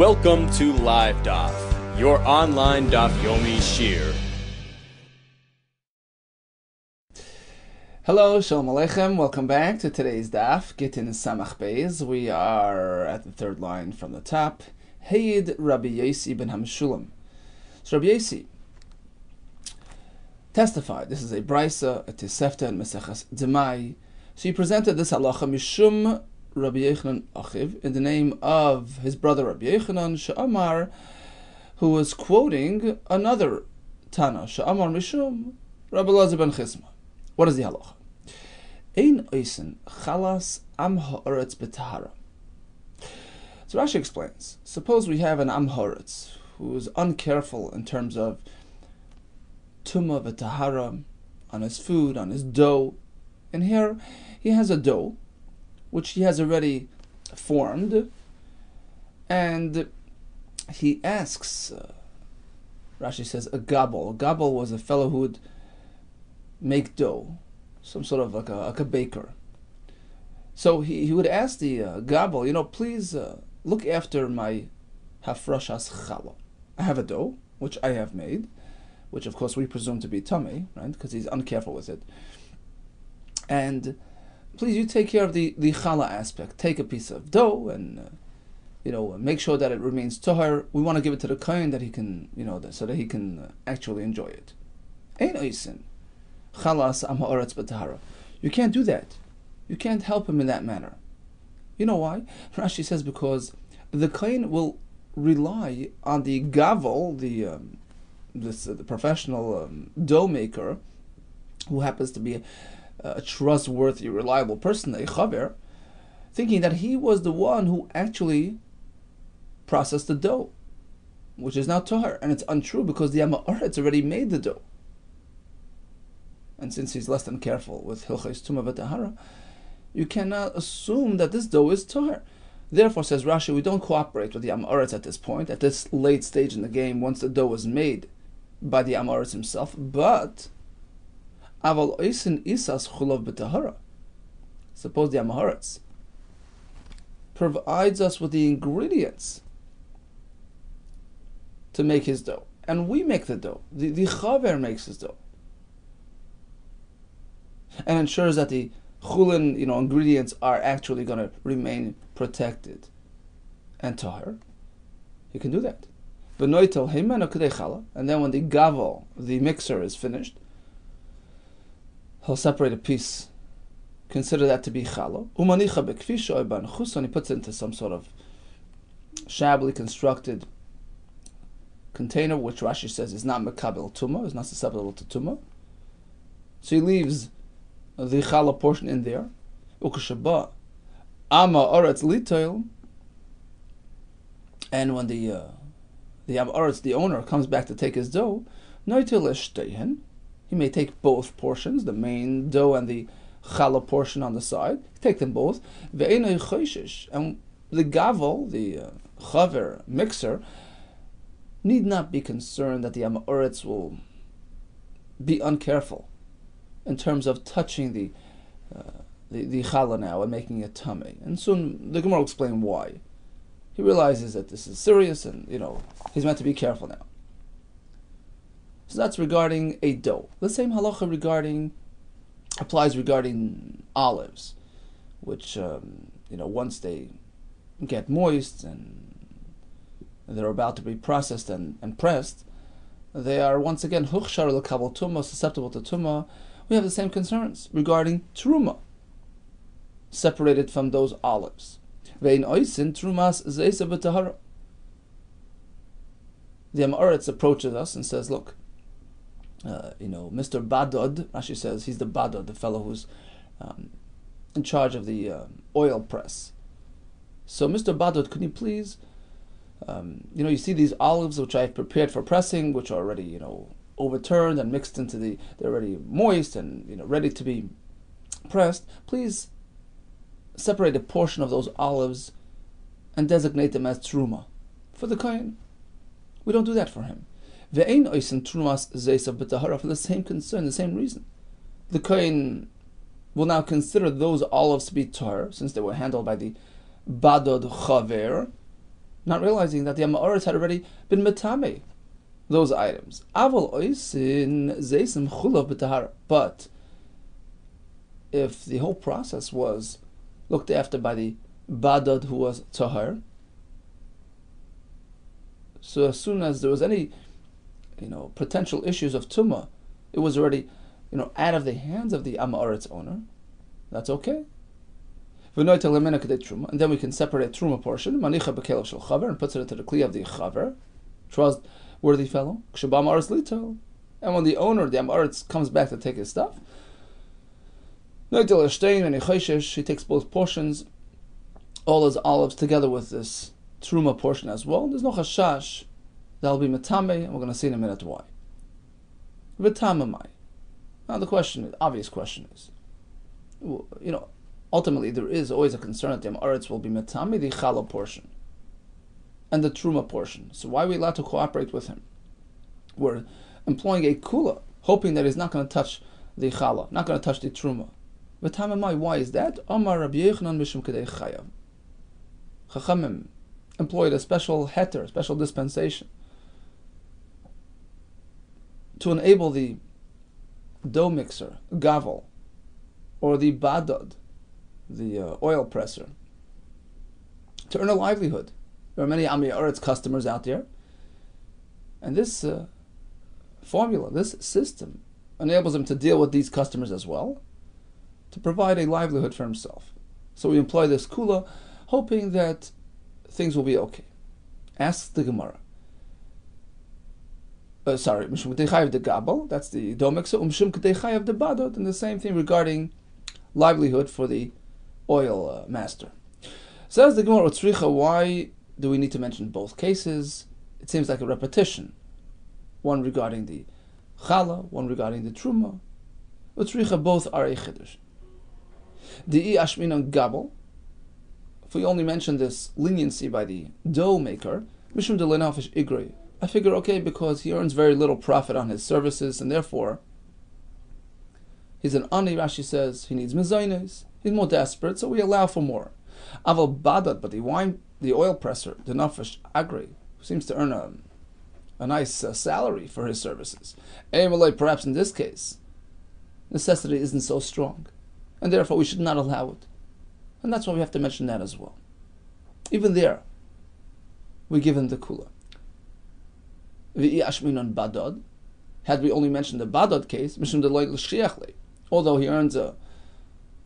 Welcome to Live DAF, your online DAF Yomi Shir. Hello, Shalom Aleichem. Welcome back to today's DAF, GITTEN Samach Beis. We are at the third line from the top. Hayid Rabbi Yossi ben Hamshulam. So Rabbi Yossi testified. This is a Brisa, a Tesefta, and Meseches Demai. So he presented this halacha Mishum Rabbi Yehuda Achiv in the name of his brother Rabbi Yehuda She'amar, who was quoting another Tana, She'amar Mishum Rabbi Elazar ben Chisma. What is the halacha? Ein oisen chalas am ha'aretz b'tahara. So Rashi explains, suppose we have an am ha'aretz who is uncareful in terms of tumah v'tahara, on his food, on his dough. And here he has a dough which he has already formed, and he asks, Rashi says, a gabel. A gabel was a fellow who would make dough, some sort of like a baker. So he would ask the gabel, please look after my hafrashas challah. I have a dough, which I have made, which of course we presume to be tummy, right? Because he's uncareful with it. And please, you take care of the challah aspect. Take a piece of dough and make sure that it remains tahar. We want to give it to the kohen that he can, so that he can actually enjoy it. Ein oisin chalas am ha'aretz b'tahara. You can't do that. You can't help him in that manner. You know why? Rashi says because the kohen will rely on the gavel, the professional dough maker, who happens to be a trustworthy, reliable person, a chaver, thinking that he was the one who actually processed the dough, which is now tahar, and it's untrue because the Amaretz already made the dough. And since he's less than careful with hilchos tumah v'tahara, you cannot assume that this dough is tahar. Therefore, says Rashi, we don't cooperate with the Amaretz at this point, at this late stage in the game, once the dough was made by the Amaretz himself, but aval oisin isas chulav b'tahara. Suppose the Amaretz provides us with the ingredients to make his dough, and we make the dough. The chaver makes his dough, and ensures that the chulin, ingredients are actually going to remain protected and tahar. You can do that. And then when the gavel, the mixer, is finished, he'll separate a piece, consider that to be challah. And he puts it into some sort of shabbily constructed container, which Rashi says is not mekabel tumah, is not susceptible to tumah. So he leaves the challah portion in there. And when the Amaretz, the owner, comes back to take his dough, he may take both portions, the main dough and the challah portion on the side. Take them both. And the gavel, the chaver mixer, need not be concerned that the Amaretz will be uncareful in terms of touching the challah now and making it tummy. And soon the Gemara will explain why. He realizes that this is serious and, he's meant to be careful now. So that's regarding a dough. The same halacha applies regarding olives, which, once they get moist and they're about to be processed and pressed, they are once again huchshar l'kabel tumah, susceptible to tumah. We have the same concerns regarding truma, separated from those olives. Vein oisin trumas zeisa b'tahara. The Amaretz approaches us and says, look, Mr. Badod, Rashi says he's the Badod, the fellow who's in charge of the oil press. So, Mr. Badod, could you please, you see these olives which I've prepared for pressing, which are already, overturned and mixed into they're already moist and, ready to be pressed. Please separate a portion of those olives and designate them as truma for the kohen. We don't do that for him. Ve'ein oisen trumas zeisav b'tahara, for the same concern, the same reason. The kohen will now consider those olives to be tahar, since they were handled by the badod chaver, not realizing that the Amaretz had already been metame those items. But if the whole process was looked after by the badad who was tahar, so as soon as there was any, potential issues of tumah, it was already, out of the hands of the Amaretz owner. That's okay. And then we can separate truma portion, manicha b'kelev shel chaver, and puts it into the kli of the chaver, trustworthy fellow. And when the owner, the Amaretz, comes back to take his stuff, he takes both portions, all his olives together with this truma portion as well. There's no chashash that'll be metame, and we're going to see in a minute why. V'tamamai. Now the obvious question is, ultimately there is always a concern that the Amaretz will be metame the challah portion and the truma portion. So why are we allowed to cooperate with him? We're employing a kula, hoping that he's not going to touch the challah, not going to touch the truma. V'tamamai, why is that? Amar Rabbi Yehuda mishum kedei chayav. Chachamim employed a special heter, special dispensation, to enable the dough mixer, gavel, or the badad, the oil presser, to earn a livelihood. There are many Amaretz customers out there, and this formula, this system, enables him to deal with these customers as well, to provide a livelihood for himself. So we employ this kula, hoping that things will be okay. Asks the Gemara. Mishum K'dei Chayav de Gabel, that's the dough mixer, Mishum K'dei Chayav de Badot, and the same thing regarding livelihood for the oil master. Says the Gemara, Utzricha, why do we need to mention both cases? It seems like a repetition. One regarding the challah, one regarding the truma. Utzricha, both are a chiddush. Di'i ashminon gabel, if we only mention this leniency by the dough maker, Mishum de lenafish igrei, I figure, okay, because he earns very little profit on his services, and therefore he's an ani. Rashi says he needs mezainis. He's more desperate, so we allow for more. Aval badat, but the oil presser, the nafish agri, who seems to earn a nice salary for his services. Perhaps in this case, necessity isn't so strong, and therefore we should not allow it. And that's why we have to mention that as well. Even there, we give him the kula. Had we only mentioned the badad case, although he earns a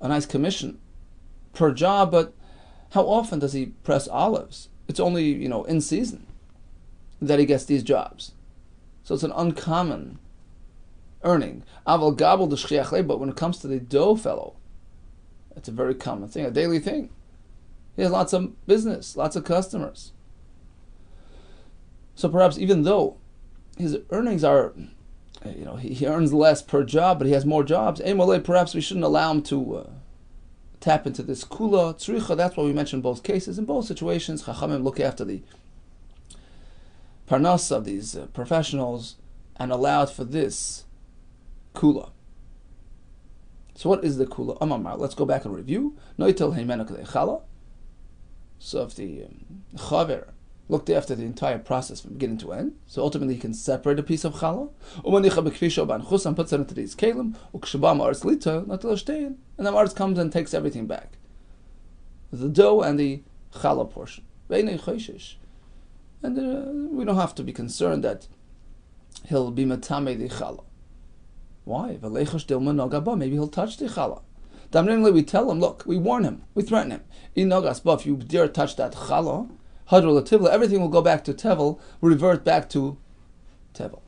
nice commission per job, but how often does he press olives? It's only, in season that he gets these jobs. So it's an uncommon earning. But when it comes to the dough fellow, it's a very common thing, a daily thing. He has lots of business, lots of customers. So perhaps even though his earnings are, he earns less per job, but he has more jobs, perhaps we shouldn't allow him to tap into this kula, tzricha. That's why we mentioned both cases. In both situations, Chachamim look after the parnas of these professionals and allowed for this kula. So what is the kula? Amamar. Let's go back and review. So if the chaver looked after the entire process from beginning to end, so ultimately he can separate a piece of challah, and puts it into these kalim, and the Amaretz comes and takes everything back, the dough and the challah portion. And we don't have to be concerned that he'll be matame the challah. Why? Maybe he'll touch the challah. We tell him, look, we warn him, we threaten him. If you dare touch that challah, everything will go back to Tevel, will revert back to Tevel.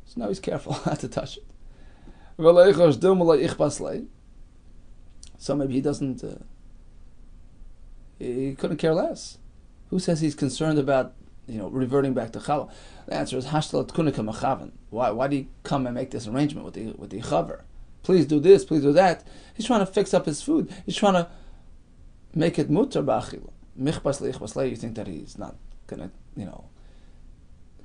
So now he's careful not to touch it. So maybe he doesn't, he couldn't care less. Who says he's concerned about, reverting back to challah? The answer is hashtalat kunika machavan. Why do you come and make this arrangement with the chaver? Please do this, please do that. He's trying to fix up his food. He's trying to make it mutar ba'achila. You think that he's not going to,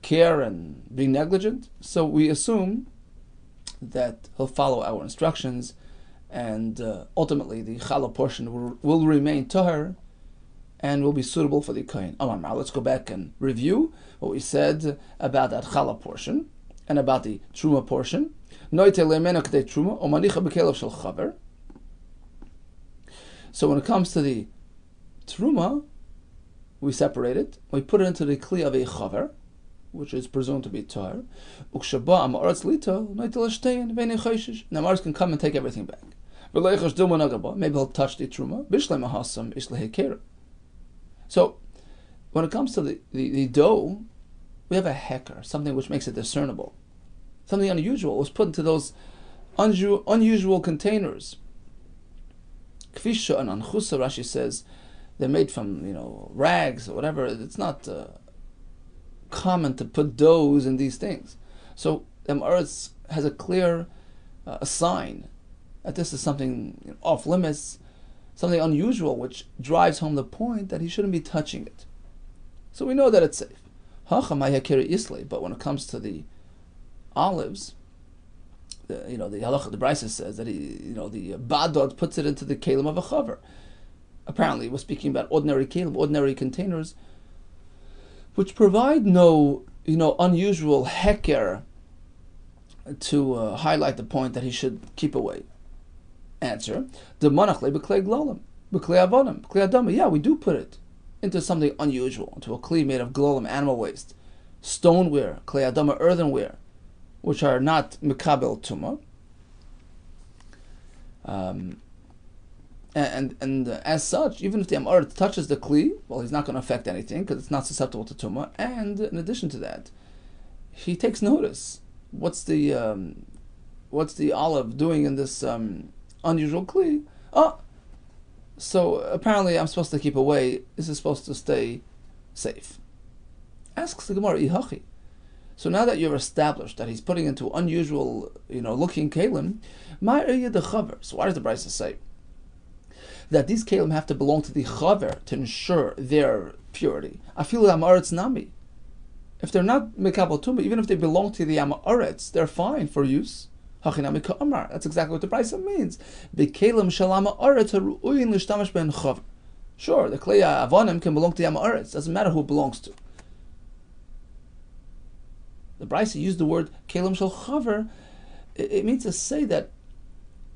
care and be negligent? So we assume that he'll follow our instructions, and ultimately the challah portion will remain tahar, and will be suitable for the kohen. Now let's go back and review what we said about that challah portion and about the truma portion. So when it comes to the truma, we separate it. We put it into the kli of a chaver, which is presumed to be tar. Now Mars can come and take everything back. Maybe he'll touch the truma. So when it comes to the dough, we have a heker, something which makes it discernible. Something unusual was put into those unusual containers. Kfisha and anchusa, Rashi says, they're made from rags or whatever. It's not common to put doughs in these things. So Eretz has a clear a sign that this is something off limits, something unusual, which drives home the point that he shouldn't be touching it. So we know that it's safe. But when it comes to the olives, the halacha, the Brisa says that the badod puts it into the kelim of a chaver. Apparently, we're speaking about ordinary kelim, ordinary containers, which provide no unusual heker to highlight the point that he should keep away. Answer: yeah, we do put it into something unusual, into a kli made of glolim, animal waste, stoneware, klei adama, earthenware, which are not mikabel tuma. And as such, even if the Amar touches the kli, well, he's not going to affect anything because it's not susceptible to tumah. And in addition to that, he takes notice. What's the olive doing in this unusual kli? So apparently I'm supposed to keep away. This is supposed to stay safe. Asks the Gemara, Ihachi. So now that you've established that he's putting into unusual, looking kalim, so why does the Brisa say that these kalim have to belong to the chaver to ensure their purity? I feel amaretz nami. If they're not mekabel tumah, even if they belong to the amaretz, they're fine for use. Hachinami ka'amar. That's exactly what the Brisa means. Bekalim shalama aretz haru'uyin l'shtamash ben chaver. Sure, the klei avonim can belong to the amaretz. Doesn't matter who it belongs to. The Brisa used the word kelim shel chaver. It means to say that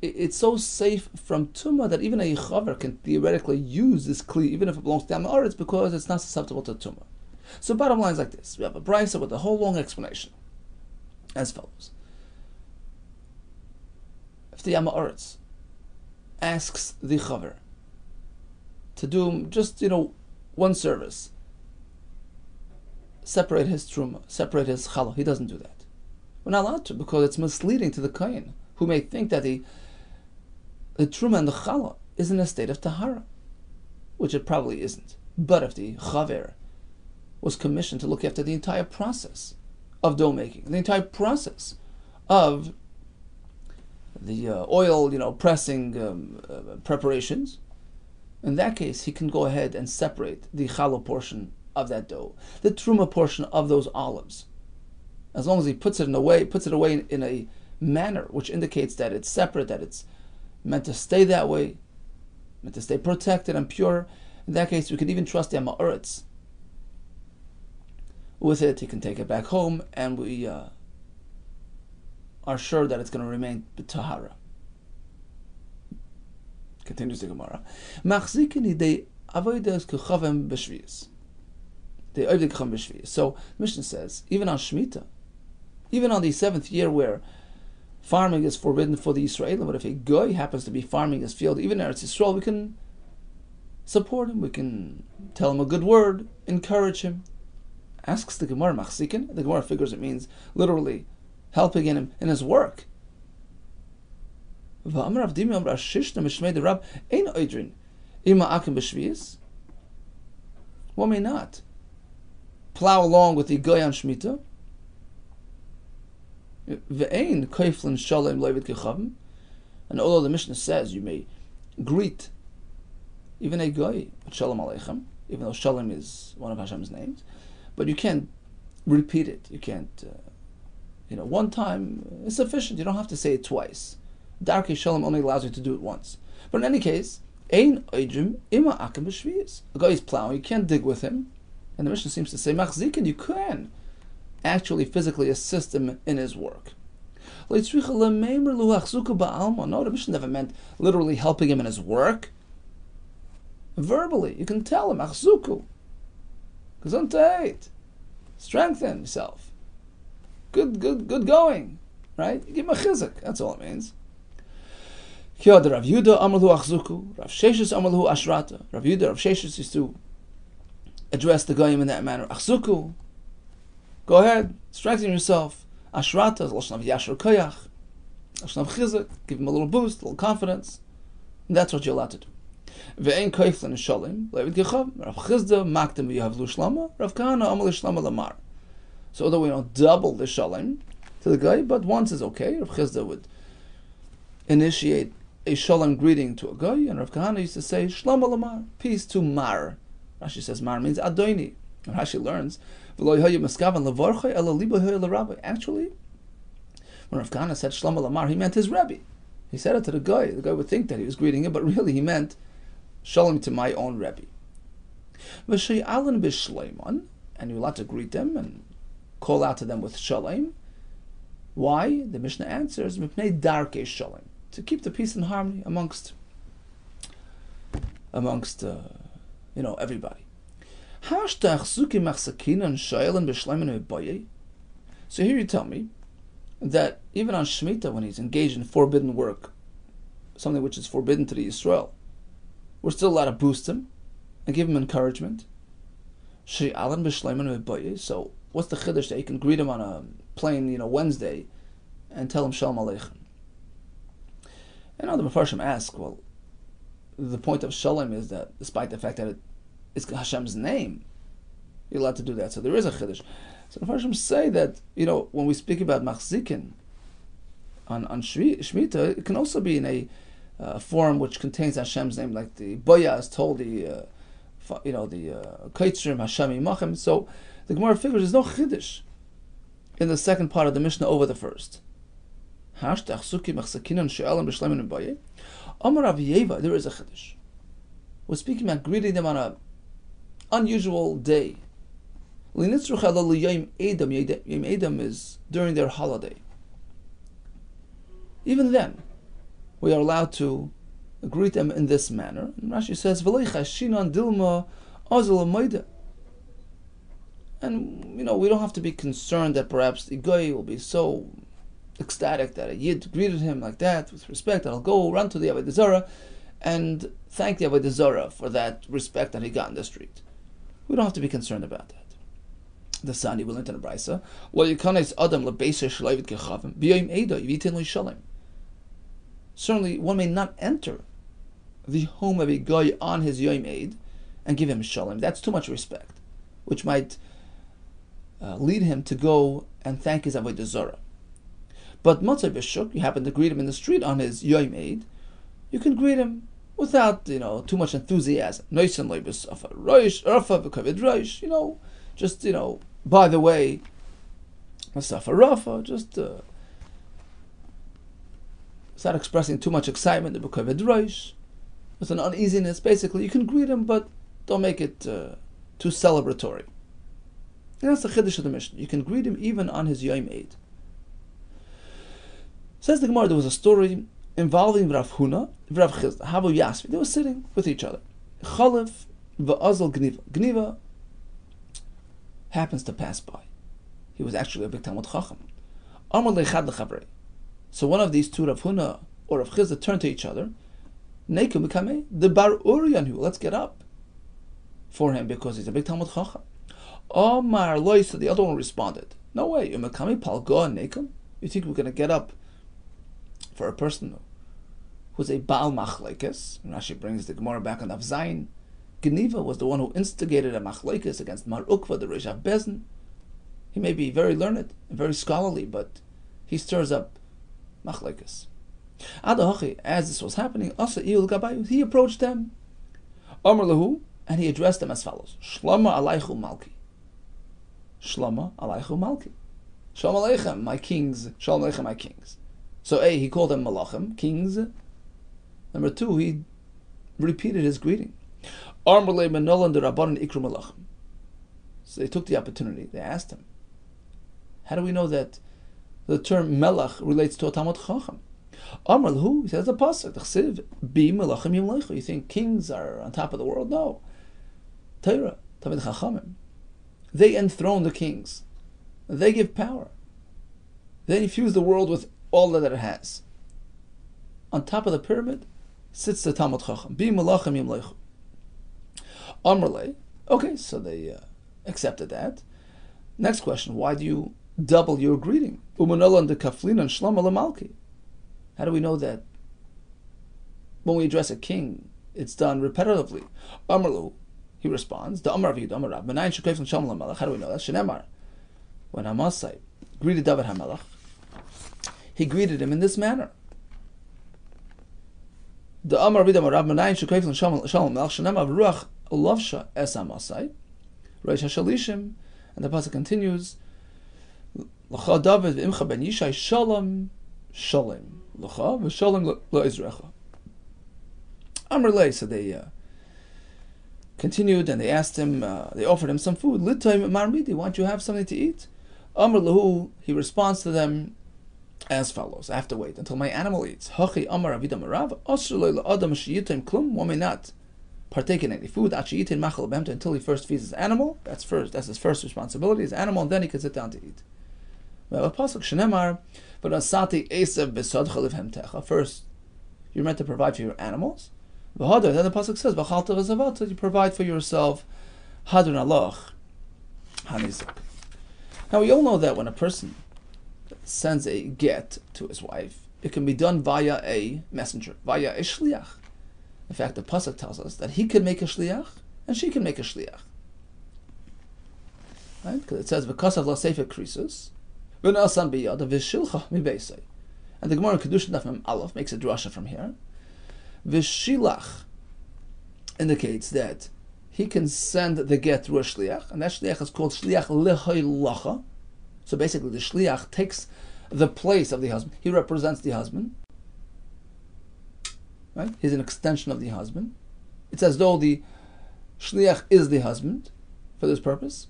it's so safe from tumah that even a chaver can theoretically use this kli, even if it belongs to the amaretz, because it's not susceptible to tumah. So bottom line is like this: we have a Brisa with a whole long explanation, as follows. If the amaretz asks the chaver to do just one service, separate his truma, separate his challah, he doesn't do that. We're not allowed to, because it's misleading to the kohen, who may think that the truma and the challah is in a state of tahara, which it probably isn't. But if the chaver was commissioned to look after the entire process of dough making, the entire process of the oil, pressing preparations, in that case, he can go ahead and separate the challah portion of that dough, the truma portion of those olives, as long as he puts it away in a manner which indicates that it's separate, that it's meant to stay that way, meant to stay protected and pure. In that case, we can even trust the amaretz. With it, he can take it back home, and we are sure that it's going to remain b'tahara. Continues the Gemara. So Mishnah says, even on Shemitah, even on the 7th year where farming is forbidden for the Yisraelim, but if a goy happens to be farming his field, even in Eretz Yisrael, we can support him, we can tell him a good word, encourage him. Asks the Gemara, Machzikin. The Gemara figures it means literally helping him in his work. One may not plow along with the goy on Shemitah. And although the Mishnah says you may greet even a goy with Shalom Aleichem, even though Shalom is one of Hashem's names, but you can't repeat it. You can't, one time is sufficient. You don't have to say it twice. Darkei Shalom only allows you to do it once. But in any case, Ein oidrim ima akim b'shviyas. A guy is plowing, you can't dig with him. And the Mishnah seems to say, machzikin, you can actually physically assist him in his work. No, the Mishnah never meant literally helping him in his work. Verbally, you can tell him, achzuku, gesundheit, strengthen yourself. Good going, right? You give him a chizuk, that's all it means. Rav Yehuda amarlu achzuku, Rav Sheshes amarlu ashrata. Rav Yehuda, Rav Sheshes used to address the goyim in that manner. Achzuku, go ahead, strengthen yourself. Ashrata is lashon of yashar koyach, lashon of chizuk, give him a little boost, a little confidence. And that's what you're allowed to do. Ve'ein koiflin shalim, levid gechav, Rav Chizda makdim v'yavlu shlama, Rav Kahana amal shlama lamar. So although we don't double the shalim to the guy, but once is okay. Rav Chizda would initiate a shalom greeting to a guy, and Rav Kahana used to say shlama lamar, peace to Mar. Rashi says Mar means Adoni. And Rashi learns, actually, when Rav Kahana said Shlama Lamar, he meant his Rebbe. He said it to the guy. The guy would think that he was greeting him, but really he meant Shalom to my own Rebbe. And you're allowed to greet them and call out to them with Shalom. Why? The Mishnah answers, to keep the peace and harmony amongst everybody. So here you tell me that even on Shemitah, when he's engaged in forbidden work, something which is forbidden to the Yisrael, we're still allowed to boost him and give him encouragement. So what's the chiddush that you can greet him on a plain, Wednesday and tell him Shalom Aleichem? And now the Mefarshim ask, well, the point of Shalom is that despite the fact that it's Hashem's name, you're allowed to do that. So there is a chiddush. So the Mefarshim say that, when we speak about machzikin on Shemitah, it can also be in a form which contains Hashem's name, like the Boyaz told the Kaitzrim Hashem Imachem. So the Gemara figures there's no chiddush in the second part of the Mishnah over the first. There is a chiddush. We're speaking about greeting them on an unusual day. Yom Edom is during their holiday. Even then, we are allowed to greet them in this manner. And Rashi says, and we don't have to be concerned that perhaps the guy will be so ecstatic that a Yid greeted him like that with respect that I'll go run to the Avodah Zarah and thank the Avodah Zarah for that respect that he got in the street. We don't have to be concerned about that. The Sani will enter the Brisa. Certainly, one may not enter the home of a guy on his Yom Eid and give him shalom. That's too much respect, which might lead him to go and thank his Avodah Zarah. But Motzei B'Shuk, you happen to greet him in the street on his Yom Eid, you can greet him without too much enthusiasm. Just by the way, Masafa Rafa, just without expressing too much excitement, the B'Kaved Rosh, with an uneasiness. Basically, you can greet him, but don't make it too celebratory. And that's the chiddush of the Mishnah. You can greet him even on his Yom Eid. Says the Gemara, there was a story involving Rav Huna and Rav Chizda. Havu Yasvi. They were sitting with each other. Chalif v'azal Gniva. Gniva happens to pass by. He was actually a big Talmud Chacham. Amar leichad lechavrei. So one of these two, Rav Huna or Rav Chizda, turned to each other. Neikum b'kamei the bar Uryanhu. Let's get up for him because he's a big Talmud Chacham. Omar loy. So the other one responded, no way. Umakami palgo neikum. You think we're going to get up for a person who's a Baal Machlekes? Rashi brings the Gemara back on Daf Zayin. Geniva was the one who instigated a Machlekes against Mar Ukva, the Reish Bezin. He may be very learned and very scholarly, but he stirs up Machlekes. As this was happening, he approached them, Amar Lahu, and he addressed them as follows: Shlama alaychu malki. Shlama alaychu malki. Shalom aleichem, my kings. Shalom aleichem, my kings. So he called them malachim, kings. Number two, he repeated his greeting. So they took the opportunity. They asked him, how do we know that the term melech relates to a Talmud Chacham? He says the pasuk, Bi melachim yimlechu. You think kings are on top of the world? No. Torah, Talmid Chachamim. They enthrone the kings. They give power. They infuse the world with all that it has. On top of the pyramid sits the Talmud Chacham. Bi melachim yimlechu. Okay, so they accepted that. Next question, why do you double your greeting? How do we know that when we address a king, it's done repetitively? He responds, how do we know that? Shenemar, when Amasai greeted David HaMelech, he greeted him in this manner. The Amar Vidam Rab Manayin Shukayf Shalom Melech Shenemar Ruach Lavsha Es Amasai Reish HaShalishim, and the pasuk continues, L'cha David v'imcha ben Yishai Shalom Shalom L'cha v'Shalom L'Izrecha. Amar Lei, so they continued and they asked him, they offered him some food. Litayim Marmidi, why don't you have something to eat? Amar Lahu, he responds to them as follows: I have to wait until my animal eats. Hachi Amar Avidam Rav Asr Lo Adam Shiyitim Klum. One may not partake in any food until he first feeds his animal. That's his first responsibility, his animal, and then he can sit down to eat. First, you're meant to provide for your animals. Then the pasuk says, you provide for yourself. Now we all know that when a person sends a get to his wife, it can be done via a messenger, via a shliach. In fact, the pasuk tells us that he can make a shliach and she can make a shliach. Right? Because it says, "V'kasav l'sefer krisus, v'na'asan biyad v'shilcha mibeisei." And the Gemara in Kedushin Daf Mem Aleph makes a drasha from here. V'shilach indicates that he can send the get through a shliach, and that shliach is called shliach lehoilacha. So basically, the shliach takes the place of the husband. He represents the husband. Right? He's an extension of the husband. It's as though the shliach is the husband for this purpose.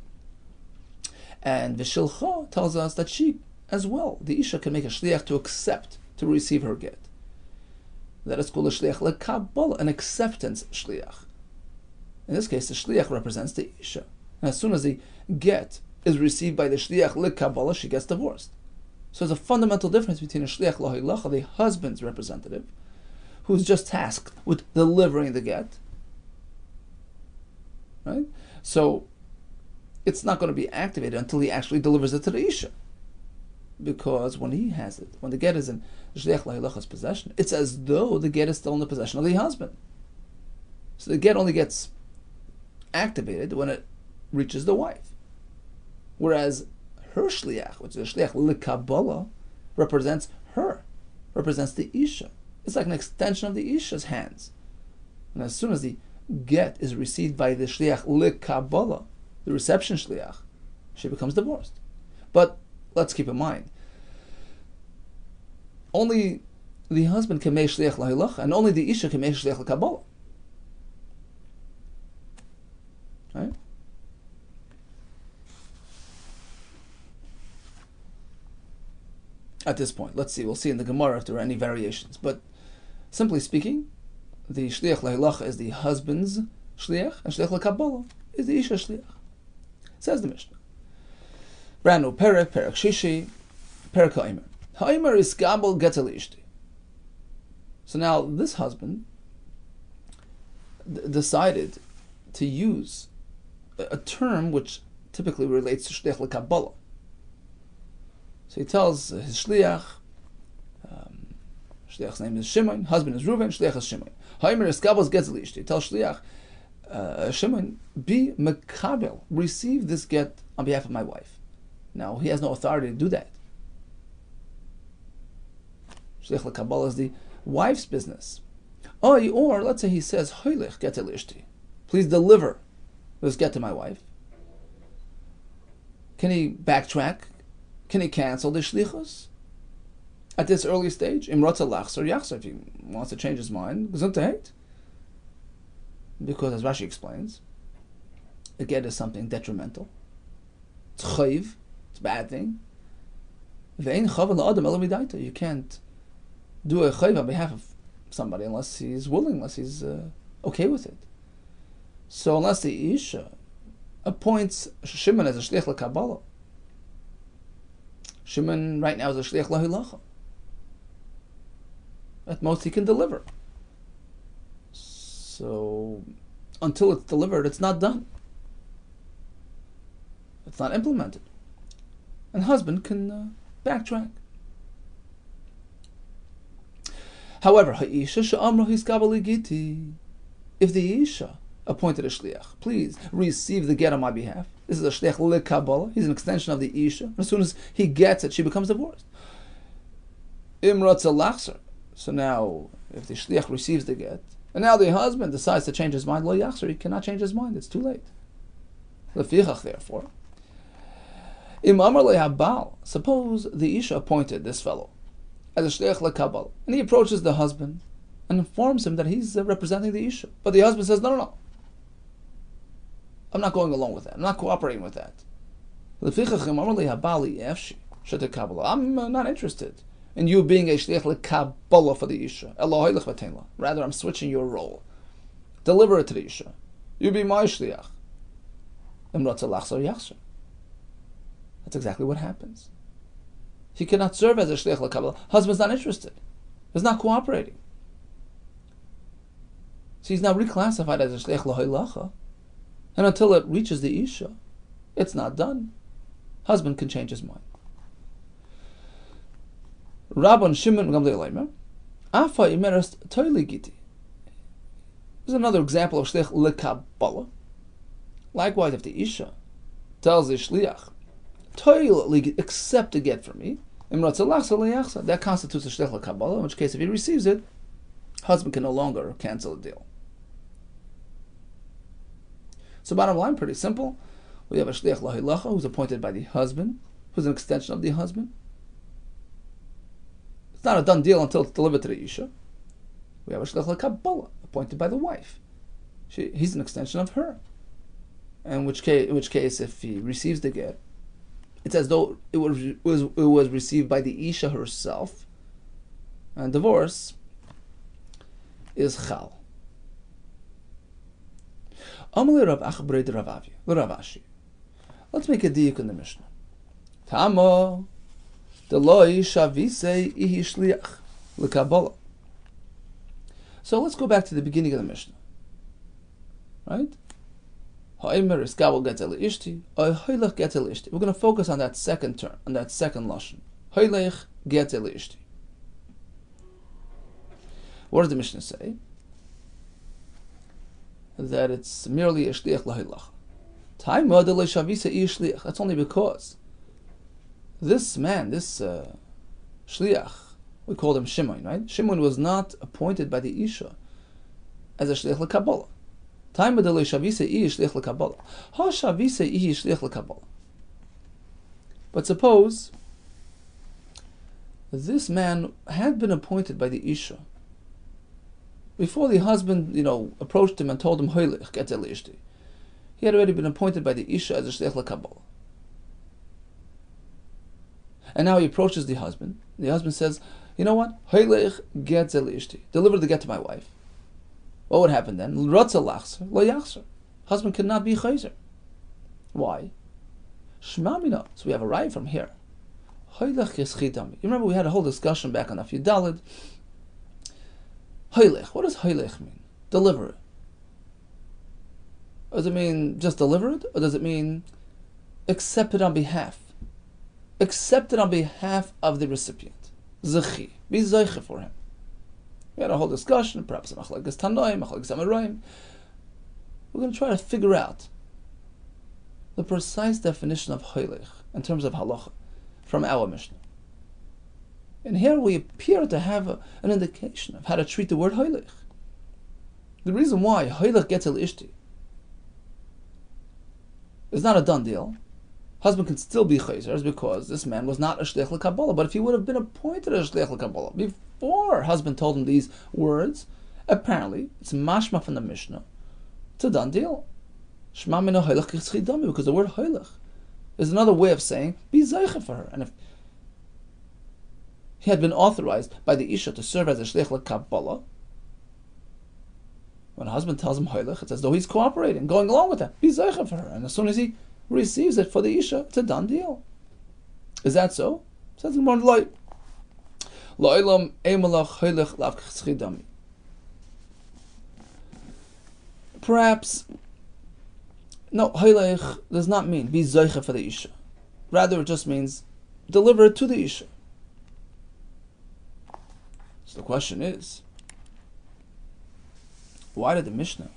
And the shilcha tells us that she, as well, the isha can make a shliach to accept, to receive her get. That is called a shliach lekabbalah, an acceptance shliach. In this case, the shliach represents the isha. And as soon as the get is received by the shliach lekabbalah, she gets divorced. So there's a fundamental difference between a shliach lahilacha, the husband's representative, who's just tasked with delivering the get. Right? So it's not going to be activated until he actually delivers it to the isha. Because when he has it, when the get is in the shliach lahilacha's possession, it's as though the get is still in the possession of the husband. So the get only gets activated when it reaches the wife. Whereas her shliach, which is the shliach likabbalah, represents her, represents the isha. It's like an extension of the isha's hands. And as soon as the get is received by the shliach likabbalah, the reception shliach, she becomes divorced. But let's keep in mind, only the husband can make shliach lahilacha, and only the isha can make shliach likabbalah. Right? At this point, let's see. We'll see in the Gemara if there are any variations. But simply speaking, the shliach lahilacha is the husband's shliach, and shliach lakabbalah is the isha shliach. Says the Mishnah. Brand new perek shishi, perek ha'omer. Ha'omer is gabel getel ishti. So now this husband decided to use a term which typically relates to shliach lakabbalah. So he tells his shliach, shliach's name is Shimon, husband is Reuven, shliach is Shimon. Ha'omer is gabel getel ishti. He tells shliach, Shimon, be mekabel, receive this get on behalf of my wife. Now, he has no authority to do that. Shliach l'kabbalah is the wife's business. Or let's say he says, Hoylech getel ishti, please deliver this get to my wife. Can he backtrack? Can he cancel the shlichus? At this early stage, im rotza lachzor yachzor, if he wants to change his mind, gesundheit. Because, as Rashi explains, a get is something detrimental. It's chayv, it's a bad thing. You can't do a chayv on behalf of somebody unless he's willing, unless he's okay with it. So unless the Isha appoints Shimon as a shliach l'kabbalah, Shimon right now is a shliach l'hilacha. At most he can deliver. So until it's delivered, it's not done. It's not implemented. And husband can backtrack. However, ha'isha she'amra hiskabali giti. If the Isha appointed a shliach, please receive the get on my behalf. This is a shliach l'kabbalah. He's an extension of the Isha. As soon as he gets it, she becomes divorced. Imratza lachser. So now, if the shliach receives the get, and now the husband decides to change his mind, lo yachser, he cannot change his mind. It's too late. Lefichach, therefore, im amar lehabal. Suppose the Isha appointed this fellow as a shliach l'kabbalah, and he approaches the husband and informs him that he's representing the Isha. But the husband says, no, I'm not going along with that. I'm not cooperating with that. I'm not interested in you being a shliach l'kabbalah for the Isha. Rather, I'm switching your role. Deliver it to the Isha. You be my shliach. That's exactly what happens. He cannot serve as a shliach l'kabbalah. Husband's not interested. He's not cooperating. So he's now reclassified as a shliach l'hilacha, and until it reaches the Isha, it's not done. Husband can change his mind. Rabban Shimon Gamliel Afa imeres toili giti. There's another example of shliach l'kabbalah. Likewise, if the Isha tells the shliach, toil accept a get from me, that constitutes a shliach l'kabbalah, in which case if he receives it, husband can no longer cancel the deal. So bottom line, pretty simple. We have a shliach l'hilacha who's appointed by the husband, who's an extension of the husband. It's not a done deal until it's delivered to the Isha. We have a shliach l'kabbalah appointed by the wife. He's an extension of her. In which case, if he receives the get, it's as though it was received by the Isha herself, and divorce is chal. Let's make a diuk in the Mishnah. Tamo deloi shavise ihi shliach l'kabbalah. So let's go back to the beginning of the Mishnah, right? We're going to focus on that second term, on that second lashon. What does the Mishnah say? That it's merely a shliach l'hilach. That's only because this man, this shliach, we called him Shimon, right? Shimon was not appointed by the Isha as a shliach l'kabbalah. But suppose this man had been appointed by the Isha before the husband, approached him and told him, he had already been appointed by the Isha as a shliach l'kabbalah. And now he approaches the husband. The husband says, you know what? Deliver the get to my wife. What would happen then? Husband cannot be chayzer. Why? Shmamina. So we have a raya from here. You remember we had a whole discussion back on Daf Yudalid. Hoylech. What does hoylech mean? Deliver it. Does it mean just deliver it? Or does it mean accept it on behalf? Accept it on behalf of the recipient. Zechi. Be zeiche for him. We had a whole discussion, perhaps machlekes tanoim, machlekes amoraim. We're going to try to figure out the precise definition of hoylech in terms of halacha from our Mishnah. And here we appear to have an indication of how to treat the word hoylech. The reason why hoylech gets el ishti is not a done deal. Husband can still be chayzer is because this man was not a shliach l'kabbalah. But if he would have been appointed as a shliach l'kabbalah before husband told him these words, apparently it's mashma from the Mishnah It's a done deal. Shema mino hoylech kichidami, because the word hoylech is another way of saying be zeicha for her. And if he had been authorized by the Isha to serve as a shliach l'Kabbalah, when a husband tells him hoylech, it's as though he's cooperating, going along with that. Be zeicha for her. And as soon as he receives it for the Isha, it's a done deal. Is that so? Says in one light. Lo'ilam emalach hoylech lav kichidami. Perhaps, no, hoylech does not mean be zeicha for the Isha. Rather, it just means deliver it to the Isha. So the question is, why did the Mishnah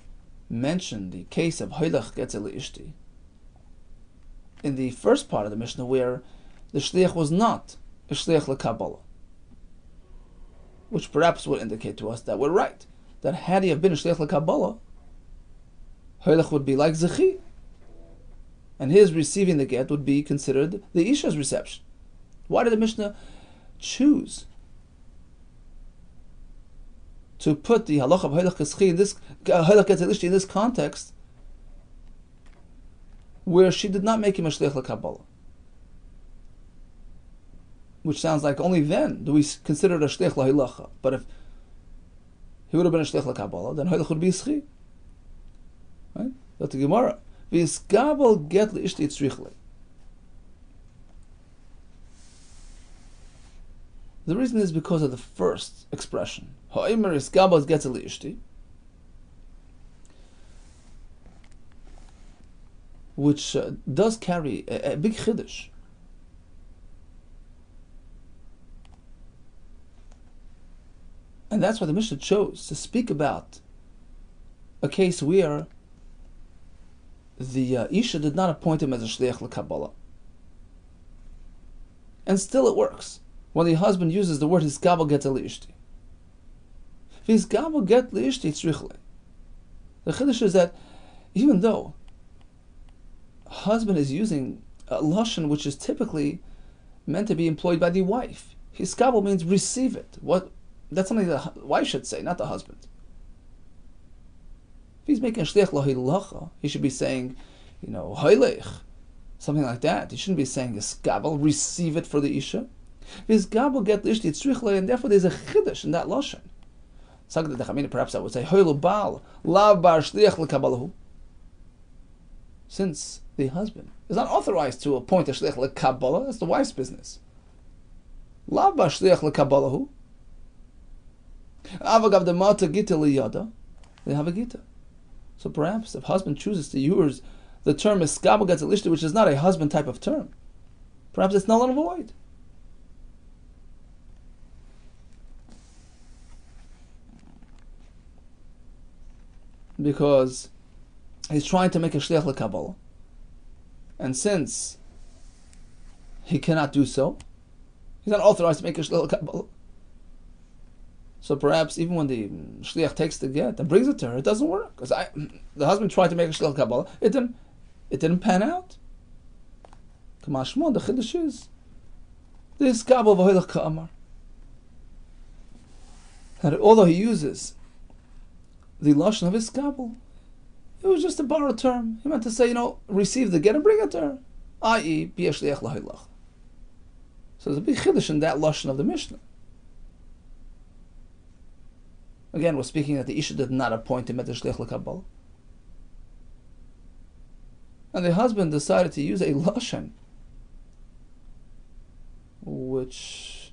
mention the case of hoylech getzel ishti in the first part of the Mishnah, where the shliach was not a shliach l'Kabbalah, which perhaps would indicate to us that we're right, that had he have been a shliach l'Kabbalah, hoylech would be like zechi, and his receiving the get would be considered the Isha's reception. Why did the Mishnah choose to put the halacha of hoylech keschi in this hoylech getzel ishti in this context, where she did not make him a shliach l'Kabbalah? Which sounds like only then do we consider it a shliach l'hoylecha. But if he would have been a shliach l'Kabbalah, then hoylech would be schi. Right? That's the Gemara. V'yiskabel get l'ishti tzrichle. The reason is because of the first expression. Ha'omer yiskabel get l'ishti, which does carry a big chiddush. And that's why the Mishnah chose to speak about a case where the Isha did not appoint him as a shliach l'Kabbalah. And still it works when the husband uses the word hiskabel get l'ishti. Hiskabel get l'ishti tzrichle. The chiddush is that even though husband is using a lashon which is typically meant to be employed by the wife, hiskabel means receive it. That's something the wife should say, not the husband. If he's making a shliach l'hoylecha, he should be saying, hoylech, something like that. He shouldn't be saying hiskabel, receive it for the Isha. Hiskabel get l'ishti tzrichle, and therefore there's a chiddush in that lashon. Perhaps I would say hoylu bal lav bar shliach l'Kabbalahu. Since the husband is not authorized to appoint a shliach l'Kabbalah, that's the wife's business. Lav bar shliach l'Kabbalahu. Avagav the mata gita liyada, they have a gita. So perhaps if husband chooses to use the term hiskabel get l'ishti, which is not a husband type of term, perhaps it's null and void. Because he's trying to make a shliach l'Kabbalah, and since he cannot do so, he's not authorized to make a shliach l'Kabbalah. So perhaps even when the shliach takes the get and brings it to her, it doesn't work, because the husband tried to make a shliach l'Kabbalah, it didn't pan out. Kamashmon, the chiddush is the hiskabel v'hoylech ka'amar, that although he uses the lashon of hiskabel, it was just a borrowed term. He meant to say, receive the get and bring it to her, i.e., be a shliach l'hoylech. So there's a big chiddush in that lashon of the Mishnah. Again, we're speaking that the Isha did not appoint him as a shliach l'Kabbalah, and the husband decided to use a lashon which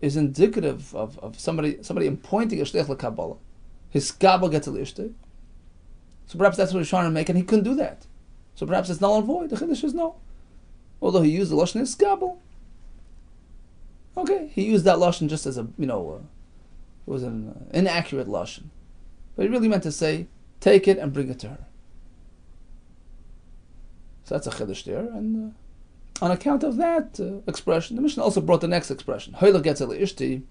is indicative of somebody appointing a shliach l'Kabbalah. Hiskabel gets l'ishti. So perhaps that's what he's trying to make, and he couldn't do that. So perhaps it's null and void. The chiddush is no. Although he used the lashon hiskabel. Okay, he used that lashon just as it was an inaccurate lashon, but he really meant to say, take it and bring it to her. So that's a chiddush there, and on account of that expression, the Mishnah also brought the next expression, hoylech getzel ishti,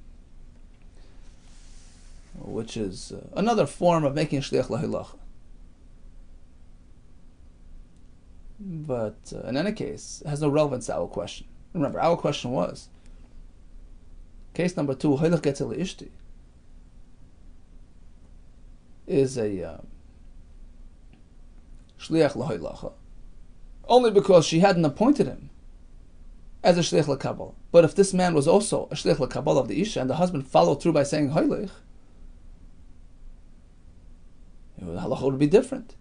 which is another form of making shliach l'hoylecha. But in any case, it has no relevance to our question. Remember, our question was, case number 2, hoylech getzel ishti, is a shliach l'hoylacha, only because she hadn't appointed him as a shliach l'kabbalah. But if this man was also a shliach l'kabbalah of the isha, and the husband followed through by saying hoylech, the halacha would be different.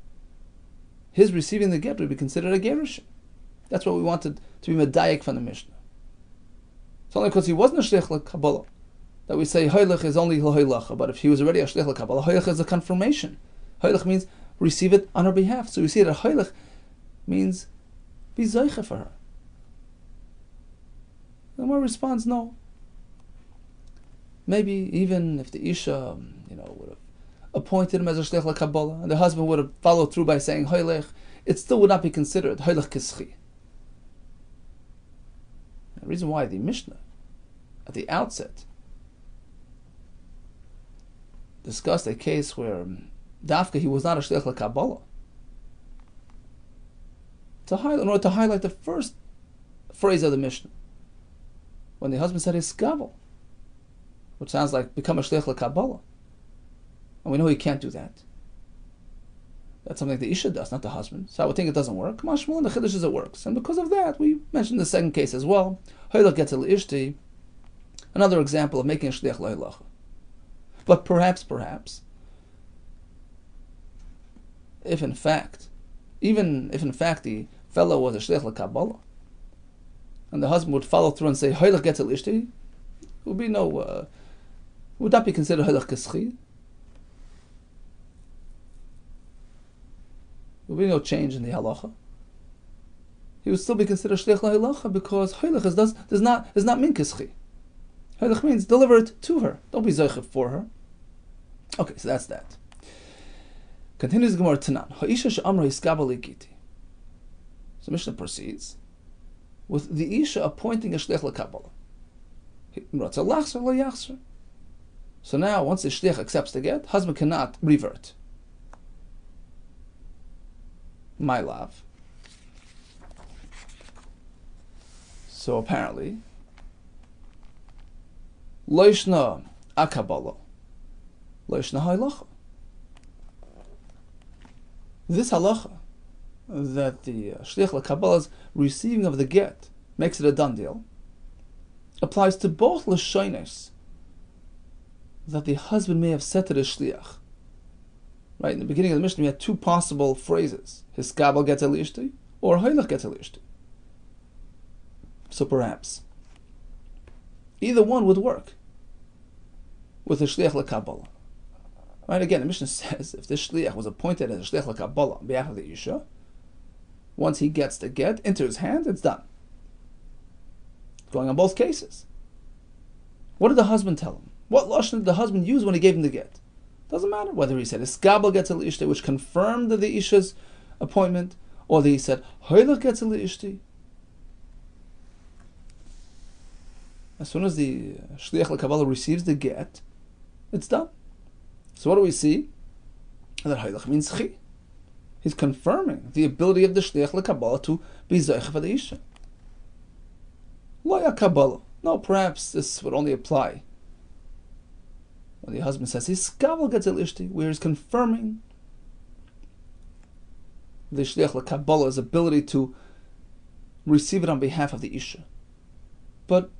His receiving the get would be considered a gerushin. That's what we wanted to be medayek from the Mishnah. It's only because he wasn't a shliach l'kabbalah that we say hoylech is only l'hoylacha. But if he was already a shliach l'kabbalah, hoylech is a confirmation. Hoylech means receive it on her behalf. So we see that hoylech means be zeicha for her. The Gemara responds, no. Maybe even if the isha, would have appointed him as a shliach l'kabbalah, and the husband would have followed through by saying hoylech, it still would not be considered hoylech kischi. The reason why the Mishnah, at the outset, discussed a case where dafka he was not a shliach l'kabbalah, in order to highlight the first phrase of the Mishnah, when the husband said hiskavel, which sounds like become a shliach l'kabbalah, and we know he can't do that. That's something the isha does, not the husband. So I would think it doesn't work. Mashmul in the chiddush is it works, and because of that, we mentioned the second case as well. Hoylech gets ishti, another example of making a shliach l'hoylacha. But perhaps, if in fact the fellow was a shliach l'kabbalah, and the husband would follow through and say hoylech gets ishti, would be no, would that be considered hoylech kischi? There will be no change in the halacha. He would still be considered shliach l'halacha because hoylech is not min kischi. Hoylech means deliver it to her. Don't be zeicha for her. Okay, so that's that. Continues the Gemara Tanan. Ha'isha she'amra hiskabel ligiti. So Mishnah proceeds with the isha appointing a shliach l'kabbalah. So now, once the shliach accepts the get, husband cannot revert. My love. So apparently, loishna akabala, loishna halacha. This halacha that the shliach l'kabbalah's receiving of the get makes it a done deal applies to both lashonos that the husband may have said to the shliach. Right, in the beginning of the Mishnah, we had two possible phrases: hiskabel gets ishti, or hoylech gets ishti. So perhaps either one would work with the shliach l'kabbalah. Right, again, the Mishnah says if this shliach was appointed as a shliach l'kabbalah on behalf of the isha, once he gets the get into his hand, it's done. Going on both cases. What did the husband tell him? What lashon did the husband use when he gave him the get? Doesn't matter whether he said hiskabel gets ishti, which confirmed the isha's appointment, or that he said hoylech gets ishti. As soon as the shliach l'kabbalah receives the get, it's done. So what do we see? That hoylech means chi. He's confirming the ability of the shliach l'kabbalah to be zeicha for the isha. Lo yakabbalah. No, perhaps this would only apply when the husband says hiskabel gets ishti, where he's confirming the shliach l'kabbalah's ability to receive it on behalf of the isha. But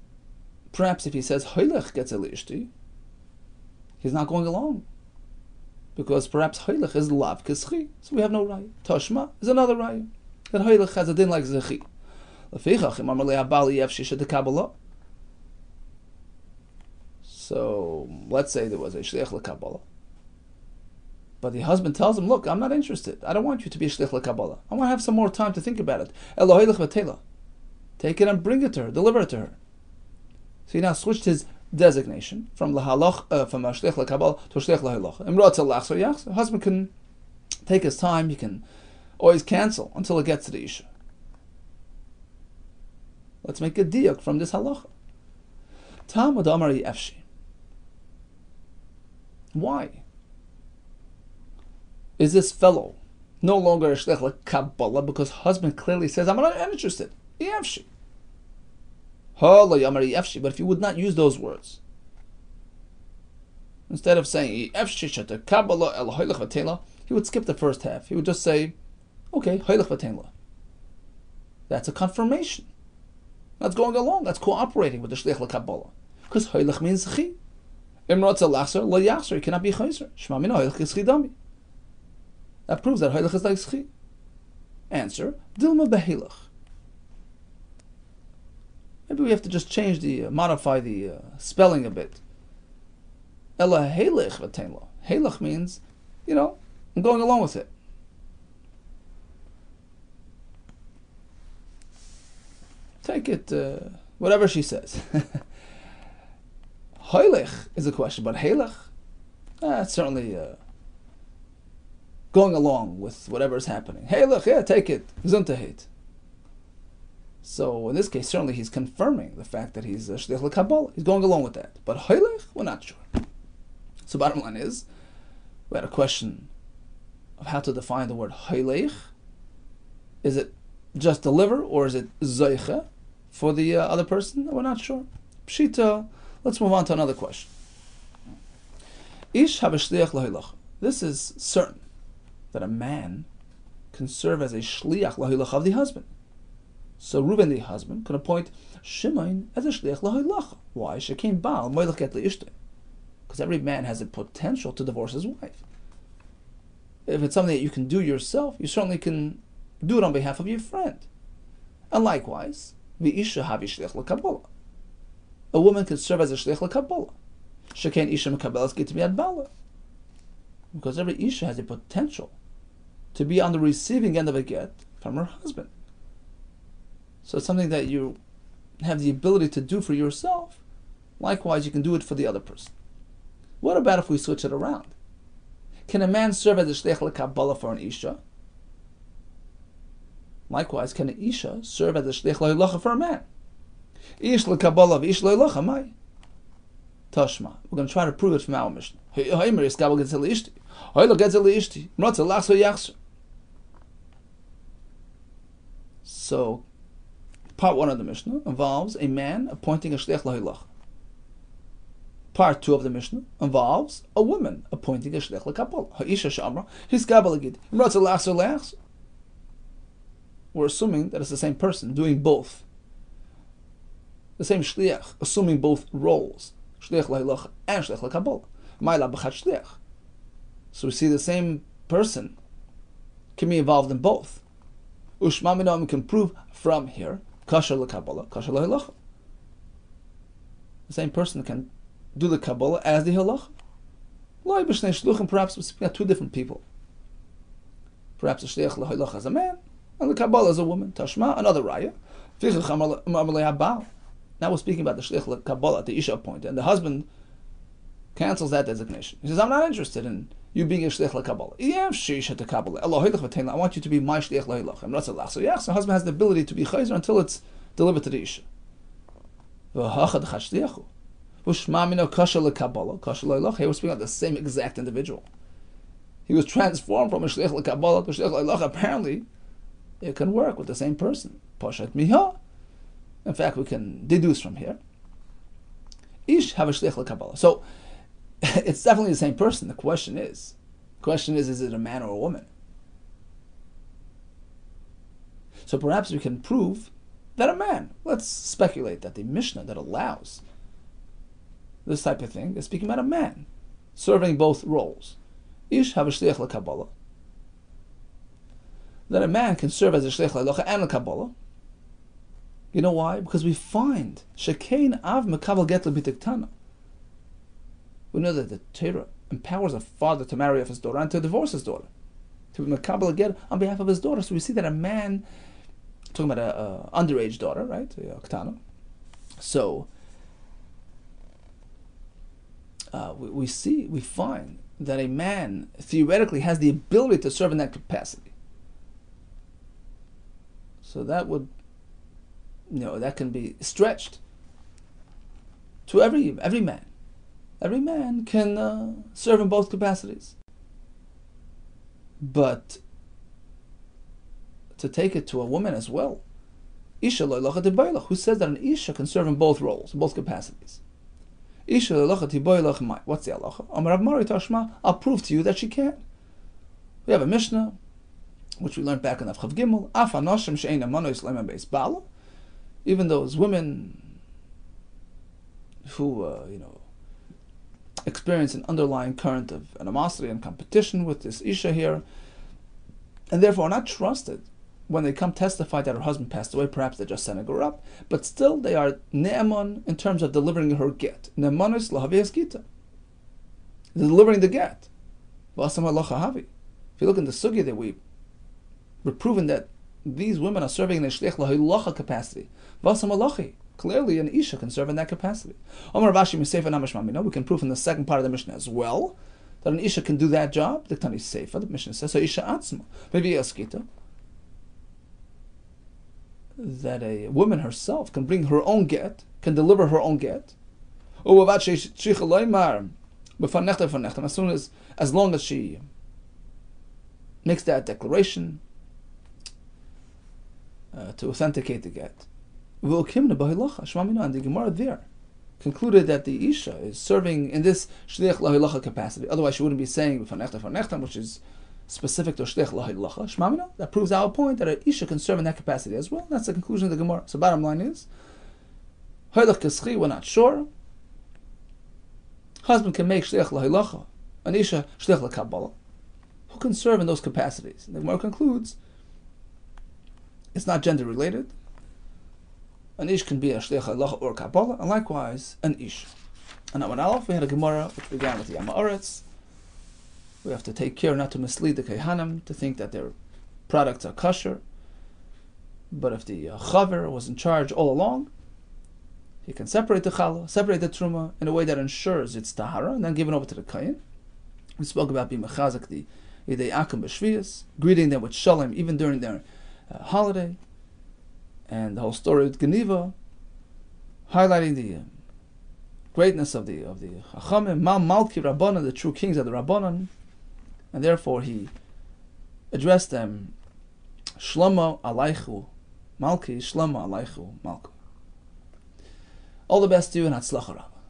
perhaps if he says hoylech gets ishti, he's not going along, because perhaps hoylech is lav kischi, so we have no raya. Tashma is another raya that hoylech has a din like zechi. So let's say there was a shliach l'kabbalah, but the husband tells him, "Look, I'm not interested. I don't want you to be a shliach l'kabbalah. I want to have some more time to think about it. Eloheilech v'tela, take it and bring it to her, deliver it to her." So he now switched his designation from from a shliach l'kabbalah to a shliach l'halacha. Imrotzel lachzor yachzor. Husband can take his time. He can always cancel until it gets to the isha. Let's make a diuk from this halacha. Talmud Amari Efshi. Why is this fellow no longer a shliach l'kabbalah? Because husband clearly says, "I'm not interested." Efshi. But if you would not use those words, instead of saying he would skip the first half. He would just say Okay, Hoylech v'tein. That's a confirmation. That's going along. That's cooperating with the shliach l'kabbalah. Because Hoylech means chi. Imrotza lachzer lo yachzer. It cannot be chayzer. Shema mina Hoylech is chidami. That proves that Hoylech is like chi. Answer: Dilma behelech. Maybe we have to just change modify the spelling a bit. Ela helech v'tein lo. Helech means, I'm going along with it. Take it, whatever she says. Hoylech is a question, but helech, it's certainly going along with whatever is happening. Helech, yeah, take it. Zuntahit. So in this case, certainly he's confirming the fact that he's shliach l'kabbalah. He's going along with that. But hoylech, we're not sure. So bottom line is, we had a question of how to define the word hoylech. Is it just deliver, or is it zoiche for the other person? We're not sure. Pshita. Let's move on to another question. Ish habeshliach lahoylach. This is certain that a man can serve as a shliach lahoylach of the husband. So Reuben, the husband, can appoint Shimon as a shliach lahoylach. Why? Shekein baal moilach get leishte. Because every man has a potential to divorce his wife. If it's something that you can do yourself, you certainly can do it on behalf of your friend. And likewise, v'isha havi shliach l'kabbalah. A woman can serve as a shliach l'kabbalah. Shekein isha mekabelas gittin miyad bala. Because every isha has a potential to be on the receiving end of a get from her husband. So it's something that you have the ability to do for yourself. Likewise, you can do it for the other person. What about if we switch it around? Can a man serve as a shliach l'kabbalah for an isha? Likewise, can an isha serve as a shliach l'holacha for a man? Ish l'kabbalah v'ish l'holacha mai. Tashma. We're going to try to prove it from our Mishnah. So, part 1 of the Mishnah involves a man appointing a shliach l'holacha. Part 2 of the Mishnah involves a woman appointing a shliach l'kabbalah. Ha'isha she'amra hiskabel gid imratza lachzer lachzer. We're assuming that it's the same person doing both. The same shliach, assuming both roles, shliach l'holacha and shliach l'kabbalah. Ma'ila b'chat shliach. So we see the same person can be involved in both. Ushma minam can prove from here kasher l'kabbalah, kasher l'holacha. The same person can do the Kabbalah as the halacha. Loi b'shnei shluchim, perhaps we're speaking of two different people. Perhaps the shliach l'halacha is a man, and the Kabbalah is a woman. Tashma, another raya. Now we're speaking about the shliach l'Kabbalah, the isha point, and the husband cancels that designation. He says, I'm not interested in you being a shliach l'Kabbalah. I want you to be my shliach l'halacha. So yes, the husband has the ability to be chayzer until it's delivered to the isha. Here we're speaking of the same exact individual. He was transformed from a shliach l'Kabbalah to shliach l'halacha. Apparently, it can work with the same person. Pashat miha. In fact, we can deduce from here. Ish have a shliach l'Kabbalah. So it's definitely the same person. The question is, is it a man or a woman? So perhaps we can prove that a man. Let's speculate that the Mishnah that allows this type of thing is speaking about a man serving both roles. Ish have a shliach l'Kabbalah. That a man can serve as a shliach l'halacha and l'Kabbalah. You know why? Because we find shekein av mekabel get l'bitiktana. We know that the Torah empowers a father to marry off his daughter and to divorce his daughter, to mekabel get on behalf of his daughter. So we see that a man, talking about an underage daughter, right, a ktana. So we find that a man theoretically has the ability to serve in that capacity. So that would, that can be stretched to every man. Every man can serve in both capacities. But to take it to a woman as well, Isha lo'ilacha tiboilach, who says that an Isha can serve in both roles, both capacities. Isha lo'ilacha tiboilach mai. What's the halacha? Amar Rav Mari Tashma, I'll prove to you that she can. We have a Mishnah which we learned back in Chav Gimel, Af Anoshim She'ein Amanos Leiman Beis Bala, even those women who, experience an underlying current of animosity and competition with this Isha here, and therefore are not trusted when they come testify that her husband passed away. Perhaps they're just setting her up, but still they are ne'eman in terms of delivering her get. Ne'emanis lahavias gita. They're delivering the get. V'asam halacha havi. If you look in the sugya that we're proven that these women are serving in a shliach lahilacha capacity. V'asam halachi. Clearly, an Isha can serve in that capacity. Omar Rashi Miseifa Namash Mamina. We can prove in the second part of the Mishnah as well that an Isha can do that job. The Tani Seifa, the Mishnah says, so Isha Atzma. Maybe Yaskita. That a woman herself can bring her own get, can deliver her own get. As long as she makes that declaration to authenticate the get. And the Gemara there concluded that the Isha is serving in this shliach lahilacha capacity. Otherwise, she wouldn't be saying which is specific to shliach lahilacha. Shmamina, that proves our point that an Isha can serve in that capacity as well. That's the conclusion of the Gemara. So, bottom line is, hailach keschi, we're not sure. Husband can make shliach lahilacha, an Isha shliach lakabbalah. Who can serve in those capacities? And the Gemara concludes, it's not gender related. An ish can be a shliach halacha or kabbalah, and likewise an ish. And now in Aleph we had a Gemara which began with the Yama Oretz. We have to take care not to mislead the Kehanim to think that their products are kosher. But if the chaver was in charge all along, he can separate the challah, separate the truma in a way that ensures its tahara, and then give it over to the kayin. We spoke about being mechazik the yidei akum b'shviyas, greeting them with shalom even during their holiday. And the whole story with Geniva, highlighting the greatness of the Chachamim, Malki Rabbanan, the true kings of the Rabbanan, and therefore he addressed them, Shlomo Aleichu Malki, Shlomo Aleichu Malku. All the best to you and Hatzlacha Rabbah.